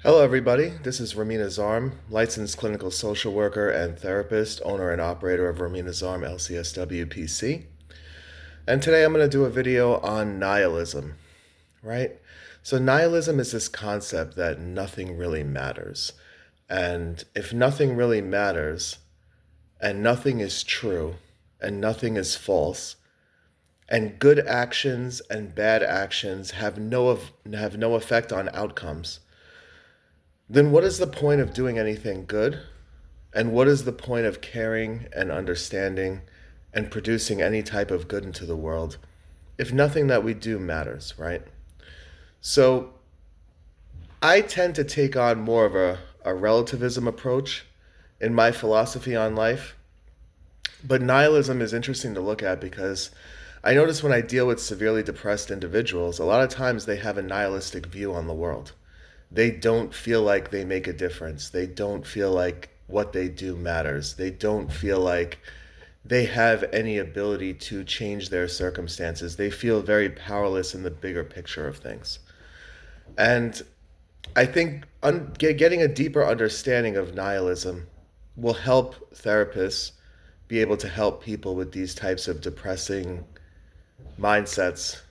Hello, everybody. This is Ramina Zarm, licensed clinical social worker and therapist, owner and operator of Ramina Zarm LCSW PC. And today I'm going to do a video on nihilism, right? So, nihilism is this concept that nothing really matters. And if nothing really matters, and nothing is true, and nothing is false, and good actions and bad actions have no effect on outcomes, then what is the point of doing anything good? And what is the point of caring and understanding and producing any type of good into the world if nothing that we do matters, right? So I tend to take on more of a relativism approach in my philosophy on life. But nihilism is interesting to look at because I notice when I deal with severely depressed individuals, a lot of times they have a nihilistic view on the world. They don't feel like they make a difference. They don't feel like what they do matters. They don't feel like they have any ability to change their circumstances. They feel very powerless in the bigger picture of things. And I think getting a deeper understanding of nihilism will help therapists be able to help people with these types of depressing mindsets.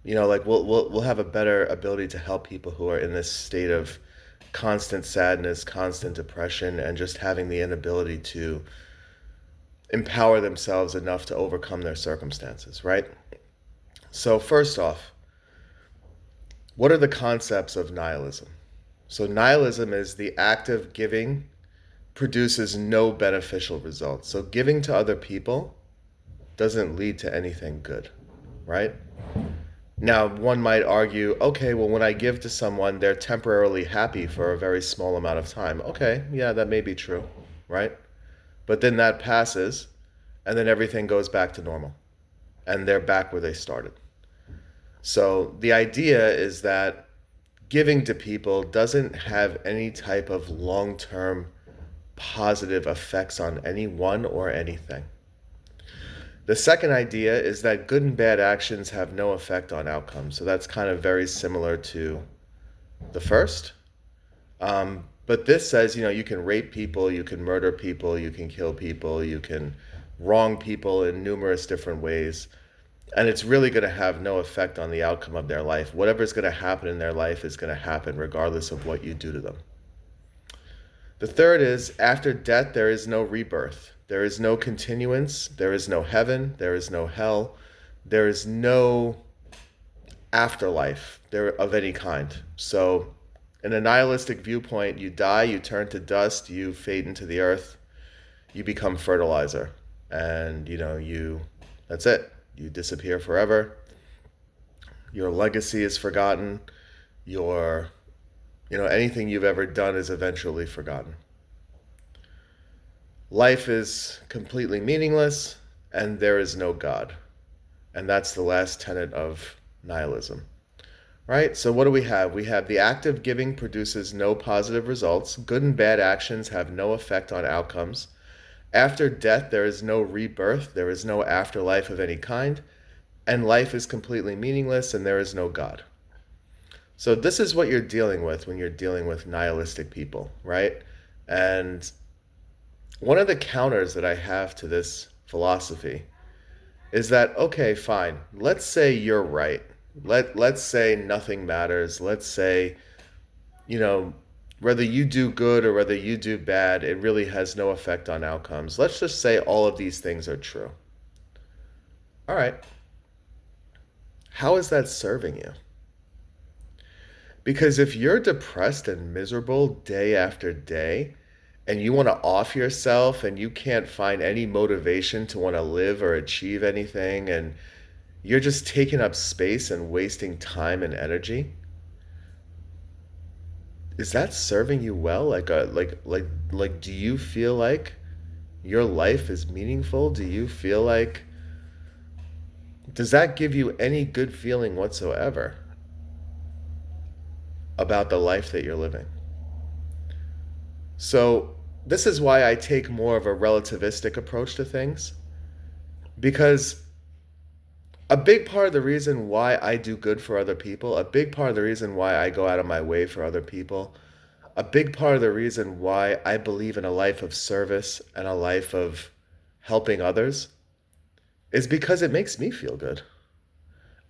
Like we'll have a better ability to help people who are in this state of constant sadness, constant depression, and just having the inability to empower themselves enough to overcome their circumstances, right? So, first off, what are the concepts of nihilism? So, nihilism is the act of giving produces no beneficial results. So, giving to other people doesn't lead to anything good, right? Now, one might argue, okay, well, when I give to someone, they're temporarily happy for a very small amount of time. Okay, yeah, that may be true, right? But then that passes, and then everything goes back to normal, and they're back where they started. So the idea is that giving to people doesn't have any type of long term positive effects on anyone or anything. The second idea is that good and bad actions have no effect on outcomes. So that's kind of very similar to the first. But this says, you can rape people, you can murder people, you can kill people, you can wrong people in numerous different ways. And it's really going to have no effect on the outcome of their life. Whatever's going to happen in their life is going to happen regardless of what you do to them. The third is after death, there is no rebirth. There is no continuance. There is no heaven. There is no hell. There is no afterlife there of any kind. So, in a nihilistic viewpoint, you die, you turn to dust, you fade into the earth, you become fertilizer, and that's it. You disappear forever. Your legacy is forgotten. Your anything you've ever done is eventually forgotten. Life is completely meaningless, and there is no God. And that's the last tenet of nihilism. Right? So what do we have? We have the act of giving produces no positive results. Good and bad actions have no effect on outcomes. After death, there is no rebirth. There is no afterlife of any kind. And life is completely meaningless, and there is no God. So this is what you're dealing with when you're dealing with nihilistic people, right? And one of the counters that I have to this philosophy is that, okay, fine, let's say you're right. Let's say nothing matters. Let's say, whether you do good or whether you do bad, it really has no effect on outcomes. Let's just say all of these things are true. All right. How is that serving you? Because if you're depressed and miserable day after day, and you want to off yourself and you can't find any motivation to want to live or achieve anything, and you're just taking up space and wasting time and energy, is that serving you well? Like do you feel like your life is meaningful? Do you feel like, does that give you any good feeling whatsoever about the life that you're living? So this is why I take more of a relativistic approach to things, because A big part of the reason why I do good for other people, a big part of the reason why I go out of my way for other people, a big part of the reason why I believe in a life of service and a life of helping others is because it makes me feel good.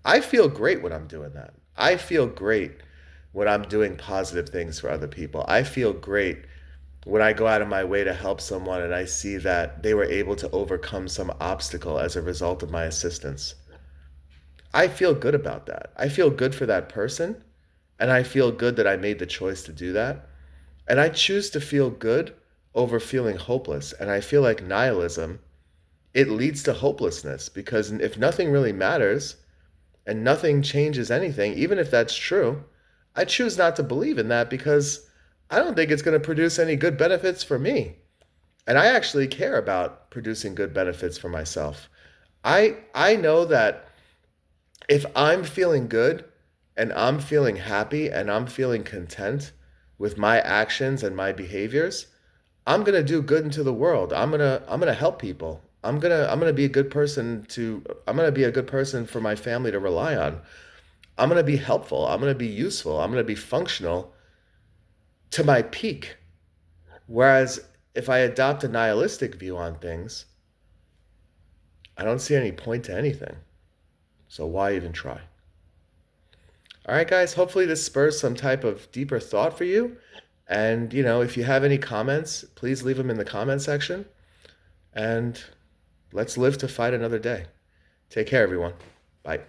I feel great when I'm doing that. I feel great when I'm doing positive things for other people. I feel great when I go out of my way to help someone and I see that they were able to overcome some obstacle as a result of my assistance. I feel good about that. I feel good for that person, and I feel good that I made the choice to do that. And I choose to feel good over feeling hopeless. And I feel like nihilism, it leads to hopelessness because if nothing really matters and nothing changes anything, even if that's true, I choose not to believe in that because I don't think it's going to produce any good benefits for me. And I actually care about producing good benefits for myself. I know that if I'm feeling good and I'm feeling happy and I'm feeling content with my actions and my behaviors, I'm going to do good into the world. I'm going to help people. I'm going to be a good person to I'm going to be a good person for my family to rely on. I'm going to be helpful. I'm going to be useful. I'm going to be functional to my peak. Whereas if I adopt a nihilistic view on things, I don't see any point to anything. So why even try? All right, guys, hopefully this spurs some type of deeper thought for you. And, if you have any comments, please leave them in the comment section. And let's live to fight another day. Take care, everyone. Bye.